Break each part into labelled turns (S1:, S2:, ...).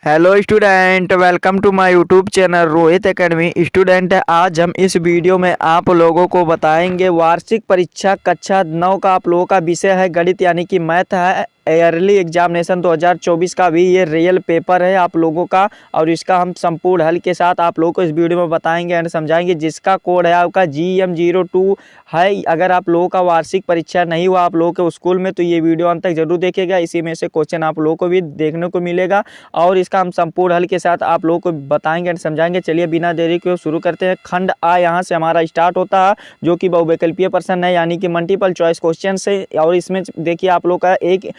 S1: Hello student, welcome to my YouTube channel Rohit academy. Student, आज हम इस वीडियो में आप लोगों को बताएंगे वार्षिक परीक्षा कक्षा 9 का आप लोगों का विषय है गणित यानी कि मैथ है। ईयरली एग्जामिनेशन 2024 का भी ये रियल पेपर है आप लोगों का, और इसका हम संपूर्ण हल के साथ आप लोगों को इस वीडियो में बताएंगे एंड समझाएंगे, जिसका कोड है आपका GM02 है। अगर आप लोगों का वार्षिक परीक्षा नहीं हुआ आप लोगों के स्कूल में तो ये वीडियो अंत तक जरूर देखिएगा, इसी में से क्वेश्चन आप लोगों को भी देखने को मिलेगा और इसका हम संपूर्ण हल के साथ आप लोगों को बताएंगे एंड समझाएंगे। चलिए बिना देरी के शुरू करते हैं। खंड आ यहाँ से हमारा स्टार्ट होता है, जो कि बहुविकल्पीय प्रश्न है यानी कि मल्टीपल चॉइस क्वेश्चन से। और इसमें देखिए आप लोग का एक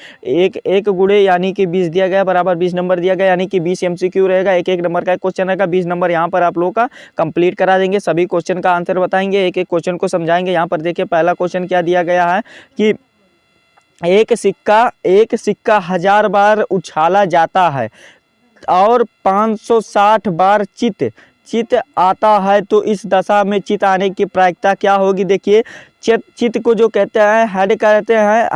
S1: गुणे यानी कि 20 दिया गया, बराबर 20 नंबर दिया गया, यानी कि 20 MCQ रहेगा। एक एक नंबर का एक क्वेश्चन रहेगा, 20 नंबर यहाँ पर आप लोग का कंप्लीट करा देंगे। सभी क्वेश्चन का आंसर बताएंगे, एक एक क्वेश्चन को समझाएंगे। यहाँ पर देखिए पहला क्वेश्चन क्या दिया गया है कि एक सिक्का 1000 बार उछाला जाता है और 560 बार चित आता है, तो इस दशा में चित आने की प्रायिकता क्या होगी। देखिए चित को जो कहते हैं हेड कहते हैं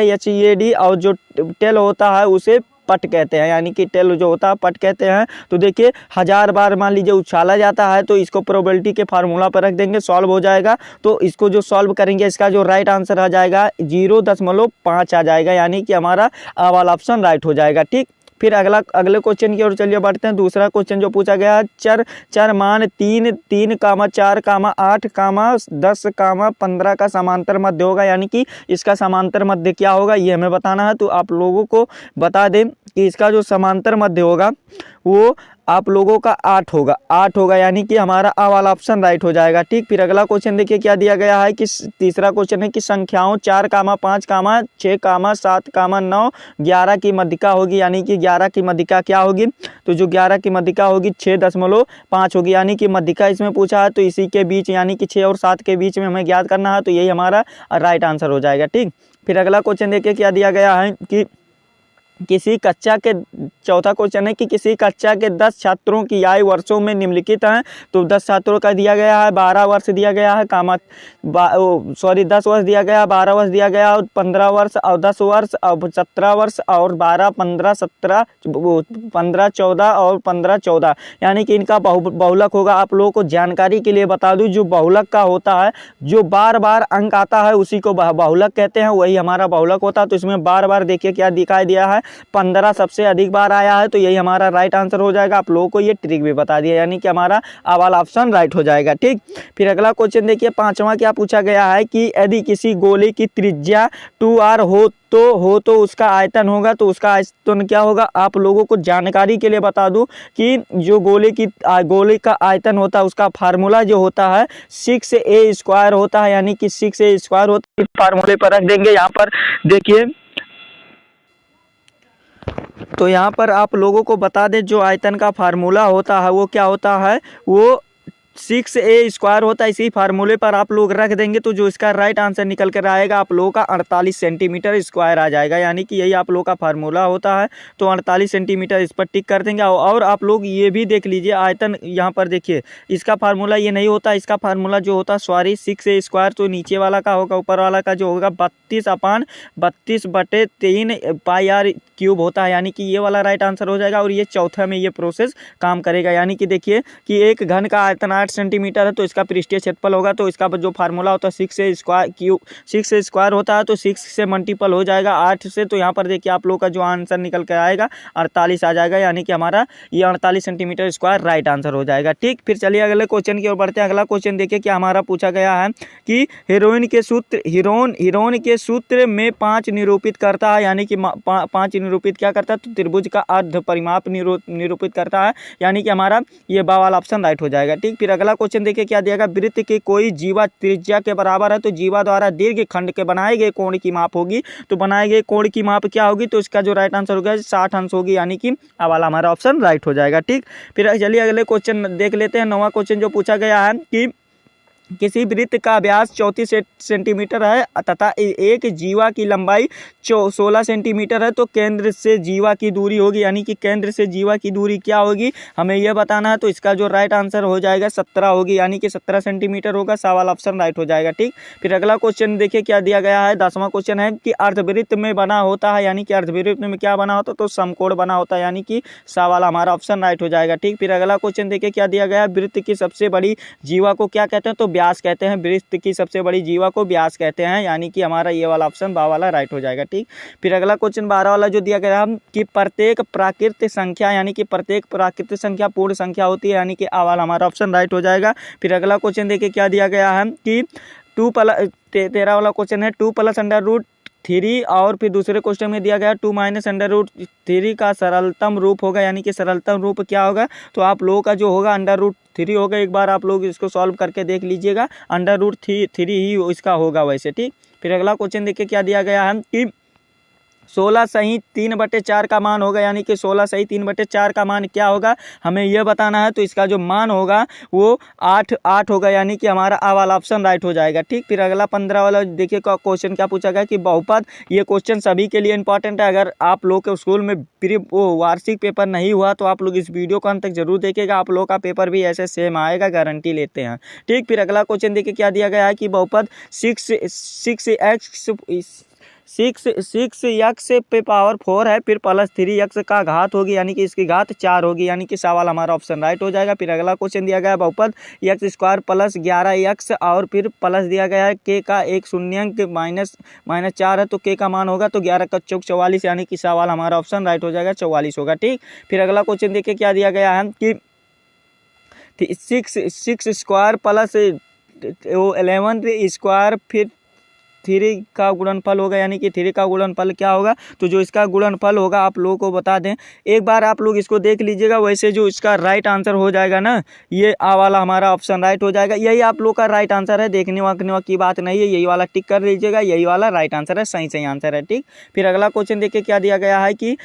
S1: HEAD, और जो टेल होता है उसे पट कहते हैं, यानी कि टेल जो होता है पट कहते हैं। तो देखिए 1000 बार मान लीजिए उछाला जाता है, तो इसको प्रोबेबिलिटी के फार्मूला पर रख देंगे, सॉल्व हो जाएगा। तो इसको जो सॉल्व करेंगे इसका जो राइट आंसर आ जाएगा 0.5 आ जाएगा, यानी कि हमारा वाला ऑप्शन राइट हो जाएगा। ठीक, फिर अगले क्वेश्चन की ओर चलिए बढ़ते हैं। दूसरा क्वेश्चन जो पूछा गया है, चर मान 3, 4, 8, 10, 15 का समांतर मध्य होगा, यानी कि इसका समांतर मध्य क्या होगा ये हमें बताना है। तो आप लोगों को बता दें कि इसका जो समांतर मध्य होगा वो आप लोगों का 8 होगा, यानी कि हमारा आ वाला ऑप्शन राइट हो जाएगा। ठीक, फिर अगला क्वेश्चन देखिए क्या दिया गया है कि तीसरा क्वेश्चन है कि संख्याओं 4, 5, 6, 7, 9, 11 की मध्यिका होगी, यानी कि 11 की मध्यिका क्या होगी। तो जो 11 की मध्यिका होगी 6.5 होगी, यानी कि मध्यिका इसमें पूछा है, तो इसी के बीच यानी कि 6 और 7 के बीच में हमें ज्ञात करना है, तो यही हमारा राइट आंसर हो जाएगा। ठीक, फिर अगला क्वेश्चन देखिए क्या दिया गया है कि चौथा क्वेश्चन है कि किसी कक्षा के 10 छात्रों की आयु वर्षों में निम्नलिखित हैं। तो 10 छात्रों का दिया गया है, 12 वर्ष दिया गया है, 10 वर्ष दिया गया, 12 वर्ष दिया गया, और 15 वर्ष और 10 वर्ष और 17 वर्ष और 12, 15, 17, 15, 14 और 15, 14, यानी कि इनका बहुलक होगा। आप लोगों को जानकारी के लिए बता दूं, जो बहुलक का होता है, जो बार बार अंक आता है उसी को बहुलक कहते हैं, वही हमारा बहुलक होता है। तो इसमें बार बार देखिए क्या दिखाई दिया है, 15 सबसे अधिक बार आया है, तो यही हमारा राइट आंसर हो जाएगा। आप लोगों को ये ट्रिक भी बता दिया, यानी कि हमारा आ वाला ऑप्शन राइट हो जाएगा। ठीक, फिर अगला क्वेश्चन देखिए पांचवा क्या पूछा गया है कि यदि किसी गोले की त्रिज्या 2r हो तो उसका आयतन होगा, तो उसका आयतन क्या होगा। आप लोगों को जानकारी के लिए बता दूं कि जो गोले का आयतन होता है उसका फार्मूला जो होता है 6a² होता है, यानी कि 6a² होता है। फार्मूले पर रख देंगे यहाँ पर देखिए। तो यहाँ पर आप लोगों को बता दें जो आयतन का फार्मूला होता है वो क्या होता है, वो 6a² होता है। इसी फार्मूले पर आप लोग रख देंगे, तो जो इसका राइट आंसर निकल कर आएगा आप लोगों का 48 सेंटीमीटर स्क्वायर आ जाएगा, यानी कि यही आप लोगों का फार्मूला होता है। तो 48 सेंटीमीटर इस पर टिक कर देंगे। और आप लोग ये भी देख लीजिए आयतन, यहाँ पर देखिए इसका फार्मूला ये नहीं होता, इसका फार्मूला जो होता है 6a², तो नीचे वाला का होगा, ऊपर वाला का जो होगा 32/32/3 πr³ होता है, यानी कि ये वाला राइट आंसर हो जाएगा। और ये चौथा में ये प्रोसेस काम करेगा, यानी कि देखिए कि एक घन का आयतन 8 सेंटीमीटर है, तो इसका पृष्ठीय क्षेत्रफल होगा, तो इसका जो फार्मूला होता है 6a² होता है, तो 6 से मल्टीपल हो जाएगा 8 से। तो यहाँ पर देखिए आप लोग का जो आंसर निकल कर आएगा 48 आ जाएगा, यानी कि हमारा ये 48 सेंटीमीटर स्क्वायर राइट आंसर हो जाएगा। ठीक, फिर चलिए अगले क्वेश्चन की ओर बढ़ते हैं। अगला क्वेश्चन देखिए क्या हमारा पूछा गया है कि हीरोइन के सूत्र में 5 निरूपित करता है, यानी कि 5 निरूपित क्या करता है, तो त्रिभुज का अर्ध परिमाप निरूपित करता है, यानी कि हमारा ये बा वाला ऑप्शन राइट हो जाएगा। ठीक, फिर अगला क्वेश्चन देखिए क्या दिया गया, वृत्त की कोई जीवा त्रिज्या के बराबर है, तो जीवा द्वारा दीर्घ खंड के बनाए गए कोण की माप होगी। तो बनाए गए कोण की माप क्या होगी, तो इसका जो राइट आंसर होगा 60 अंश होगी, यानी कि आ वाला हमारा ऑप्शन राइट हो जाएगा। ठीक, फिर चलिए अगले क्वेश्चन देख लेते हैं। 9वां क्वेश्चन जो पूछा गया है कि किसी वृत्त का व्यास 34 सेंटीमीटर है तथा एक जीवा की लंबाई 16 सेंटीमीटर है, तो केंद्र से जीवा की दूरी होगी, यानी कि केंद्र से जीवा की दूरी क्या होगी हमें यह बताना है। तो इसका जो राइट आंसर हो जाएगा 17 होगी, यानी कि 17 सेंटीमीटर होगा। सवाल ऑप्शन राइट हो जाएगा। ठीक, फिर अगला क्वेश्चन देखिए क्या दिया गया है। 10वां क्वेश्चन है कि अर्धवृत्त में बना होता है, यानी कि अर्धवृत्त में क्या बना होता है, तो समकोण बना होता है, यानी कि सवाल हमारा ऑप्शन राइट हो जाएगा। ठीक, फिर अगला क्वेश्चन देखिए क्या दिया गया है। वृत्त की सबसे बड़ी जीवा को क्या कहते हैं, तो व्यास कहते हैं। वृत्त की सबसे बड़ी जीवा को व्यास कहते हैं, यानी कि हमारा ये वाला ऑप्शन बा वाला राइट हो जाएगा। ठीक, फिर अगला क्वेश्चन 12 वाला जो दिया गया है कि प्रत्येक प्राकृत संख्या, यानी कि प्रत्येक प्राकृत संख्या पूर्ण संख्या होती है, यानी कि आ वाला हमारा ऑप्शन राइट हो जाएगा। फिर अगला क्वेश्चन देखिए क्या दिया गया है कि 13 वाला क्वेश्चन है 2+√3 और फिर दूसरे क्वेश्चन में दिया गया 2-√3 का सरलतम रूप होगा, यानी कि सरलतम रूप क्या होगा, तो आप लोगों का जो होगा √3 होगा। एक बार आप लोग इसको सॉल्व करके देख लीजिएगा, √3 ही इसका होगा वैसे। ठीक, फिर अगला क्वेश्चन देखिए क्या दिया गया है कि 16 सही 3/4 का मान होगा, यानी कि 16 सही 3/4 का मान क्या होगा हमें यह बताना है। तो इसका जो मान होगा वो 8 होगा, यानी कि हमारा आ वाला ऑप्शन राइट हो जाएगा। ठीक, फिर अगला 15 वाला देखिए क्वेश्चन क्या पूछा गया कि बहुपद। ये क्वेश्चन सभी के लिए इंपॉर्टेंट है। अगर आप लोग के स्कूल में वार्षिक पेपर नहीं हुआ तो आप लोग इस वीडियो को अंत तक जरूर देखिएगा, आप लोग का पेपर भी ऐसे सेम आएगा, गारंटी लेते हैं। ठीक, फिर अगला क्वेश्चन देखिए क्या दिया गया है कि बहुपद 6x पे पावर 4 है, फिर +3x का घात होगी, यानी कि इसकी घात 4 होगी, यानी कि सवाल हमारा ऑप्शन राइट हो जाएगा। फिर अगला क्वेश्चन दिया गया है बहुपद x² + 11x और फिर प्लस दिया गया है k का एक शून्यंक -4 है, तो k का मान होगा तो 11 का चौक 44, यानी कि सवाल हमारा ऑप्शन राइट हो जाएगा, 44 होगा। ठीक, फिर अगला क्वेश्चन देखिए क्या दिया गया है कि 6² + 11² फिर 3 का गुणनफल होगा, यानी कि 3 का गुणनफल क्या होगा, तो जो इसका गुणनफल होगा आप लोगों को बता दें, एक बार आप लोग इसको देख लीजिएगा। वैसे जो इसका राइट आंसर हो जाएगा ना, ये आ वाला हमारा ऑप्शन राइट हो जाएगा। यही आप लोग का राइट आंसर है, देखने वाकने की बात नहीं है, यही वाला टिक कर लीजिएगा, यही वाला राइट आंसर है, सही आंसर है। ठीक, फिर अगला क्वेश्चन देखिए क्या दिया गया है कि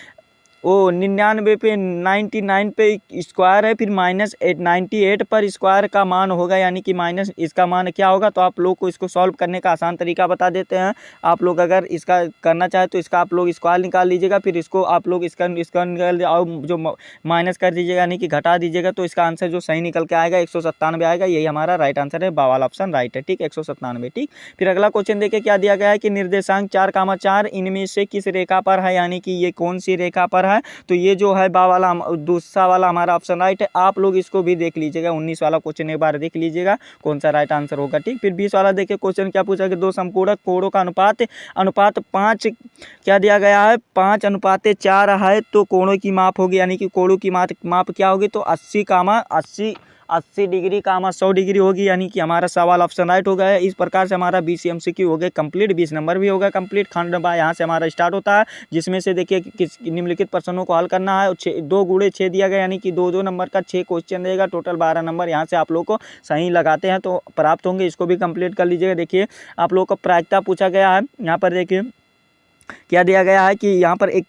S1: 99 पे 99 पे स्क्वायर है, फिर -98 पर स्क्वायर का मान होगा, यानी कि माइनस इसका मान क्या होगा, तो आप लोग को इसको सॉल्व करने का आसान तरीका बता देते हैं। आप लोग अगर इसका करना चाहे तो इसका आप लोग स्क्वायर निकाल लीजिएगा, फिर इसको आप लोग इसका निकाल और जो माइनस कर दीजिएगा, यानी कि घटा दीजिएगा, तो इसका आंसर जो सही निकल के आएगा 197 आएगा। यही हमारा राइट आंसर है, बावाल ऑप्शन राइट है। ठीक, 197। ठीक, फिर अगला क्वेश्चन देखिए क्या दिया गया है कि निर्देशांक 4,4 इनमें से किस रेखा पर है, यानी कि ये कौन सी रेखा पर है, तो ये जो है बा वाला दूसरा वाला हमारा ऑप्शन राइट है। आप लोग इसको भी देख लीजिएगा, 19 वाला क्वेश्चन एक बार देख लीजिएगा कौन सा राइट आंसर होगा। ठीक, फिर 20 वाला देखिए क्वेश्चन क्या पूछा कि 2 समपूरक कोणों का अनुपात 5 क्या दिया गया है, 5:4 है, तो कोणों की माप होगी, यानी कि कोणों की माप क्या होगी, तो 80 डिग्री 100 डिग्री होगी, यानी कि हमारा सवाल ऑप्शन राइट हो गया है। इस प्रकार से हमारा 20 MCQ हो गए कंप्लीट, 20 नंबर भी होगा कंप्लीट। खंड बा यहाँ से हमारा स्टार्ट होता है, जिसमें से देखिए किस निम्नलिखित प्रश्नों को हल करना है। 2 × 6 दिया गया, यानी कि 2 नंबर का 6 क्वेश्चन रहेगा, टोटल 12 नंबर यहाँ से आप लोग को सही लगाते हैं तो प्राप्त होंगे। इसको भी कंप्लीट कर लीजिएगा। देखिए आप लोग को प्रायिकता पूछा गया है, यहाँ पर देखिए क्या दिया गया है कि यहाँ पर एक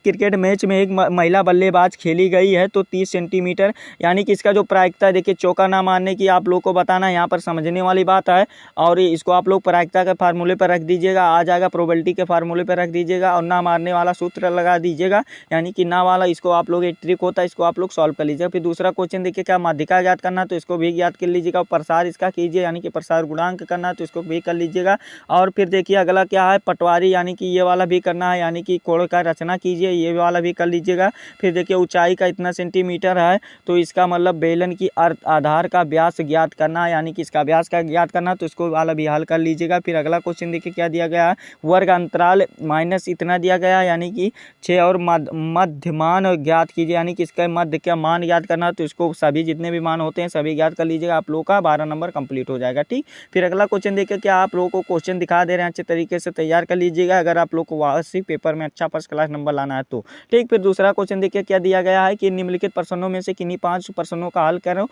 S1: क्रिकेट मैच में एक महिला बल्लेबाज खेली गई है, तो 30 सेंटीमीटर, यानी कि इसका जो प्रायिकता देखिए चौका ना मारने की आप लोग को बताना है, यहाँ पर समझने वाली बात है। और इसको आप लोग प्रायिकता के फार्मूले पर रख दीजिएगा, आ जाएगा, प्रोबेबिलिटी के फार्मूले पर रख दीजिएगा और ना मारने वाला सूत्र लगा दीजिएगा, यानी कि ना वाला इसको आप लोग एक ट्रिक होता है, इसको आप लोग सॉल्व कर लीजिएगा। फिर दूसरा क्वेश्चन देखिए क्या माध्यिका ज्ञात करना, तो इसको भी ज्ञात कर लीजिएगा। प्रसार इसका कीजिए, यानी कि प्रसार गुणांक करना, तो इसको भी कर लीजिएगा। और फिर देखिए अगला क्या है, पटवारी, यानी कि ये वाला भी करना है, यानी कि कोण का रचना कीजिए, ये वाला भी कर लीजिएगा। फिर देखिए ऊंचाई का इतना सेंटीमीटर है, तो इसका मतलब बेलन की आधार का व्यास ज्ञात करना है, यानी कि इसका व्यास का ज्ञात करना, तो इसको वाला भी हल कर लीजिएगा। फिर अगला क्वेश्चन देखिए क्या दिया गया है, वर्ग अंतराल माइनस इतना दिया गया है, यानी कि 6 और मध्यमान ज्ञात कीजिए, यानी कि इसका मध्य का मान ज्ञात करना, तो इसको सभी जितने भी मान होते हैं सभी ज्ञात कर लीजिएगा। आप लोग का 12 नंबर कंप्लीट हो जाएगा। ठीक, फिर अगला क्वेश्चन देखिए क्या आप लोगों को क्वेश्चन दिखा दे रहे हैं, अच्छे तरीके से तैयार कर लीजिएगा अगर आप लोग को वार्षिक पेपर में अच्छा फर्स्ट क्लास नंबर लाना है तो। ठीक, फिर दूसरा क्वेश्चन देखिए क्या दिया गया है कि निम्नलिखित प्रश्नों में से किन्हीं 5 प्रश्नों का हल करो।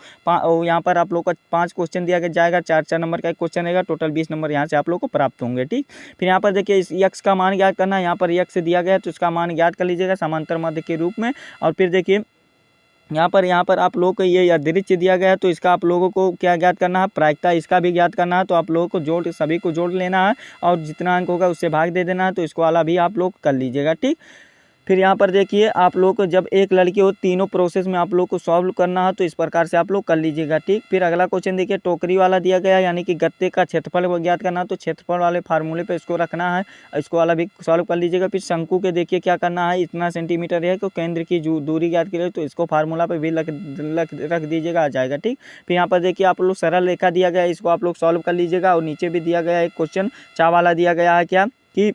S1: यहाँ पर आप लोग को 5 क्वेश्चन दिया जाएगा, 4 नंबर का एक क्वेश्चन रहेगा, टोटल 20 नंबर यहाँ से आप लोग को प्राप्त होंगे। ठीक, फिर यहाँ पर देखिए इस x का मान ज्ञात करना है, यहाँ पर x दिया गया है तो इसका मान ज्ञात कर लीजिएगा समांतर माध्य के रूप में। और फिर देखिए यहाँ पर आप लोगों को ये अदृश्य दिया गया है, तो इसका आप लोगों को क्या ज्ञात करना है, प्रायिकता इसका भी ज्ञात करना है। तो आप लोगों को सभी को जोड़ लेना है और जितना अंक होगा उससे भाग दे देना है। तो इसको वाला भी आप लोग कर लीजिएगा, ठीक। फिर यहाँ पर देखिए आप लोग को जब एक लड़की हो, तीनों प्रोसेस में आप लोग को सॉल्व करना है, तो इस प्रकार से आप लोग कर लीजिएगा, ठीक। फिर अगला क्वेश्चन देखिए, टोकरी वाला दिया गया है, यानी कि गत्ते का क्षेत्रफल को ज्ञात करना है। तो क्षेत्रफल वाले फार्मूले पे इसको रखना है, इसको वाला भी सॉल्व कर लीजिएगा। फिर शंकु के देखिए क्या करना है, इतना सेंटीमीटर है तो केंद्र की दूरी ज्ञात करिए, तो इसको फार्मूला पे भी रख दीजिएगा, आ जाएगा, ठीक। फिर यहाँ पर देखिए आप लोग सरल रेखा दिया गया है, इसको आप लोग सॉल्व कर लीजिएगा। और नीचे भी दिया गया है एक क्वेश्चन चा वाला दिया गया है, क्या कि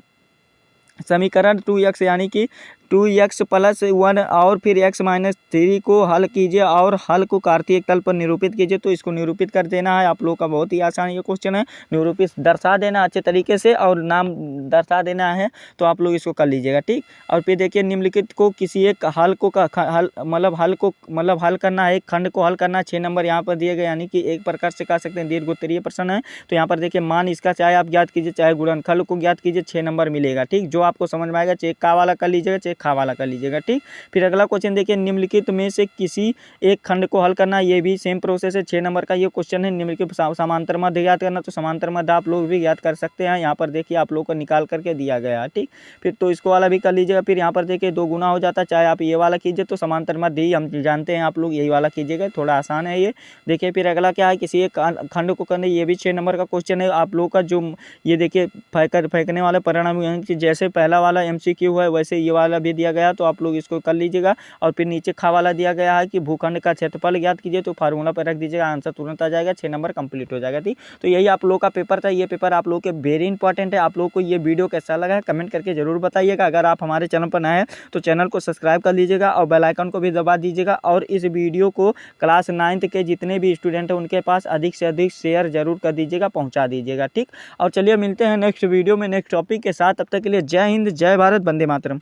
S1: समीकरण 2x यानी कि 2x+1 और फिर x-3 को हल कीजिए और हल को कार्तीय तल पर निरूपित कीजिए। तो इसको निरूपित कर देना है आप लोग का, बहुत ही आसान ये क्वेश्चन है। निरूपित दर्शा देना अच्छे तरीके से और नाम दर्शा देना है, तो आप लोग इसको कर लीजिएगा, ठीक। और फिर देखिए निम्नलिखित को किसी एक हल करना है, एक खंड को हल करना है। 6 नंबर यहाँ पर दिए गए, यानी कि एक प्रकार से कह सकते हैं दीर्घ उत्तरीय प्रश्न है। तो यहाँ पर देखिए मान इसका चाहे आप ज्ञात कीजिए चाहे गुणनखंड को ज्ञात कीजिए, 6 नंबर मिलेगा, ठीक। जो आपको समझ में आएगा, चाहे का वाला कर लीजिएगा चाहे खा वाला कर लीजिएगा, ठीक। फिर अगला क्वेश्चन देखिए, निम्नलिखित में से किसी एक खंड को हल करना, ये भी सेम प्रोसेस है। 6 नंबर का ये क्वेश्चन है। निम्नलिखित समांतर मध्य ज्ञात करना, तो समांतर मध्य आप लोग भी ज्ञात कर सकते हैं। यहाँ पर देखिए आप लोग को निकाल करके दिया गया है, ठीक। फिर तो इसको वाला भी कर लीजिएगा। फिर यहाँ पर देखिए 2 गुना हो जाता है, चाहे आप ये वाला कीजिए तो समांतर मध्य ही हम जानते हैं, आप लोग यही वाला कीजिएगा, थोड़ा आसान है ये। देखिए फिर अगला क्या है, किसी एक खंड को करने, ये भी 6 नंबर का क्वेश्चन है। आप लोग का जो ये देखिए फेंकने वाले परिणाम, जैसे पहला वाला MCQ है वैसे ये वाला भी दिया गया, तो आप लोग इसको कर लीजिएगा। और फिर नीचे खा वाला दिया गया है कि भूखंड का क्षेत्रफल ज्ञात कीजिए, तो फार्मूला पर रख दीजिएगा, आंसर तुरंत आ जाएगा, 6 नंबर कंप्लीट हो जाएगा, ठीक। तो यही आप लोग का पेपर था। ये पेपर आप लोग के वेरी इंपॉर्टेंट है। आप लोग को ये वीडियो कैसा लगा है कमेंट करके जरूर बताइएगा। अगर आप हमारे चैनल पर नए हैं तो चैनल को सब्सक्राइब कर लीजिएगा और बेल आइकन को भी दबा दीजिएगा। और इस वीडियो को क्लास 9th के जितने भी स्टूडेंट हैं उनके पास अधिक से अधिक शेयर जरूर कर दीजिएगा, पहुँचा दीजिएगा, ठीक। और चलिए मिलते हैं नेक्स्ट वीडियो में नेक्स्ट टॉपिक के साथ। तब तक के लिए जय हिंद, जय भारत, वंदे मातरम।